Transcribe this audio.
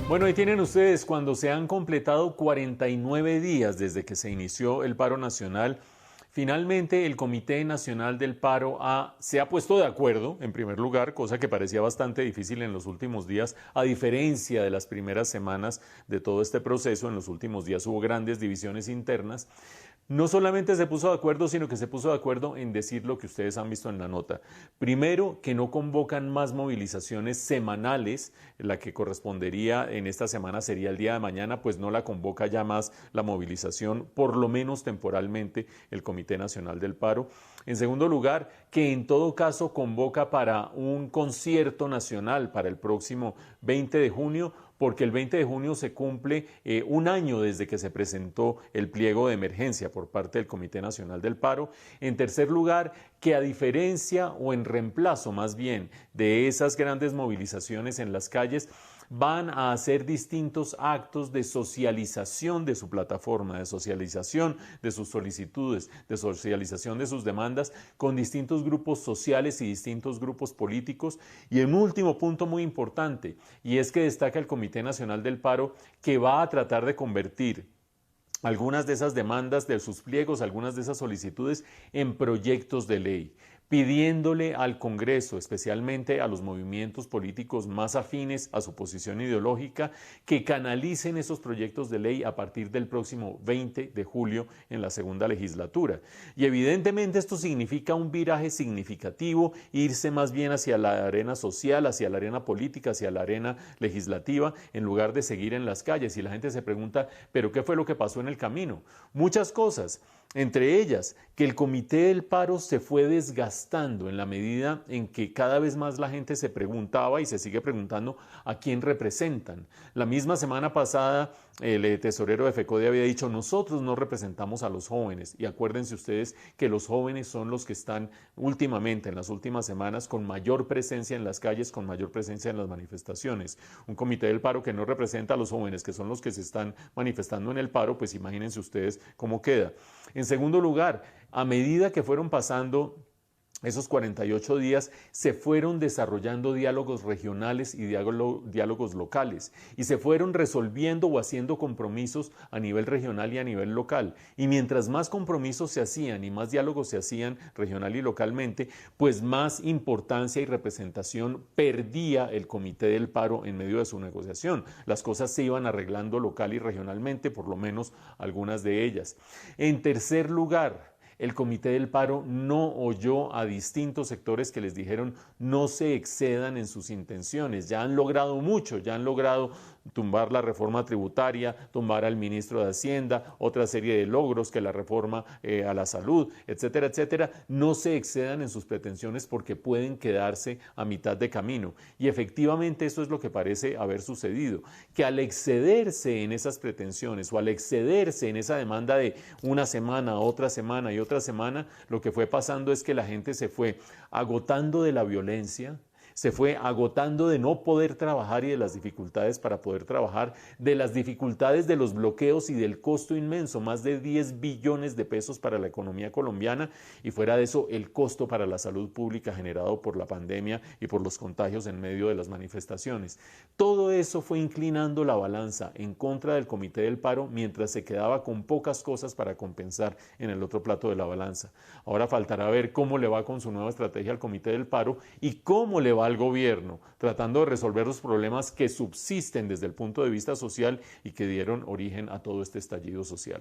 Bueno, ahí tienen ustedes cuando se han completado 49 días desde que se inició el paro nacional. Finalmente, el Comité Nacional del Paro se ha puesto de acuerdo, en primer lugar, cosa que parecía bastante difícil en los últimos días, a diferencia de las primeras semanas de todo este proceso. En los últimos días hubo grandes divisiones internas. No solamente se puso de acuerdo, sino que se puso de acuerdo en decir lo que ustedes han visto en la nota. Primero, que no convocan más movilizaciones semanales. La que correspondería en esta semana sería el día de mañana, pues no la convoca ya más la movilización, por lo menos temporalmente, el Comité Nacional del Paro. En segundo lugar, que en todo caso convoca para un concierto nacional para el próximo 20 de junio, porque el 20 de junio se cumple un año desde que se presentó el pliego de emergencia por parte del Comité Nacional del Paro. En tercer lugar, que a diferencia o en reemplazo más bien de esas grandes movilizaciones en las calles, van a hacer distintos actos de socialización de su plataforma, de socialización de sus solicitudes, de socialización de sus demandas con distintos grupos sociales y distintos grupos políticos. Y un último punto muy importante, y es que destaca el Comité Nacional del Paro que va a tratar de convertir algunas de esas demandas de sus pliegos, algunas de esas solicitudes en proyectos de ley, pidiéndole al Congreso, especialmente a los movimientos políticos más afines a su posición ideológica, que canalicen esos proyectos de ley a partir del próximo 20 de julio en la segunda legislatura. Y evidentemente esto significa un viraje significativo, irse más bien hacia la arena social, hacia la arena política, hacia la arena legislativa, en lugar de seguir en las calles. Y la gente se pregunta, ¿pero qué fue lo que pasó en el camino? Muchas cosas. Entre ellas, que el Comité del Paro se fue desgastando en la medida en que cada vez más la gente se preguntaba y se sigue preguntando a quién representan. La misma semana pasada, el tesorero de FECODE había dicho, nosotros no representamos a los jóvenes. Y acuérdense ustedes que los jóvenes son los que están últimamente, en las últimas semanas, con mayor presencia en las calles, con mayor presencia en las manifestaciones. Un Comité del Paro que no representa a los jóvenes, que son los que se están manifestando en el paro, pues imagínense ustedes cómo queda. En segundo lugar, a medida que fueron pasando esos 48 días, se fueron desarrollando diálogos regionales y diálogos locales y se fueron resolviendo o haciendo compromisos a nivel regional y a nivel local. Y mientras más compromisos se hacían y más diálogos se hacían regional y localmente, pues más importancia y representación perdía el Comité del Paro en medio de su negociación. Las cosas se iban arreglando local y regionalmente, por lo menos algunas de ellas. En tercer lugar, el Comité del Paro no oyó a distintos sectores que les dijeron no se excedan en sus intenciones. Ya han logrado mucho, ya han logrado tumbar la reforma tributaria, tumbar al ministro de Hacienda, otra serie de logros que la reforma a la salud, etcétera, etcétera. No se excedan en sus pretensiones porque pueden quedarse a mitad de camino. Y efectivamente eso es lo que parece haber sucedido, que al excederse en esas pretensiones o al excederse en esa demanda de una semana, otra semana y otra semana, lo que fue pasando es que la gente se fue agotando de la violencia, se fue agotando de no poder trabajar y de las dificultades para poder trabajar, de las dificultades de los bloqueos y del costo inmenso, más de 10 billones de pesos para la economía colombiana y fuera de eso el costo para la salud pública generado por la pandemia y por los contagios en medio de las manifestaciones. Todo eso fue inclinando la balanza en contra del Comité del Paro mientras se quedaba con pocas cosas para compensar en el otro plato de la balanza. Ahora faltará ver cómo le va con su nueva estrategia al Comité del Paro y cómo le va al gobierno, tratando de resolver los problemas que subsisten desde el punto de vista social y que dieron origen a todo este estallido social.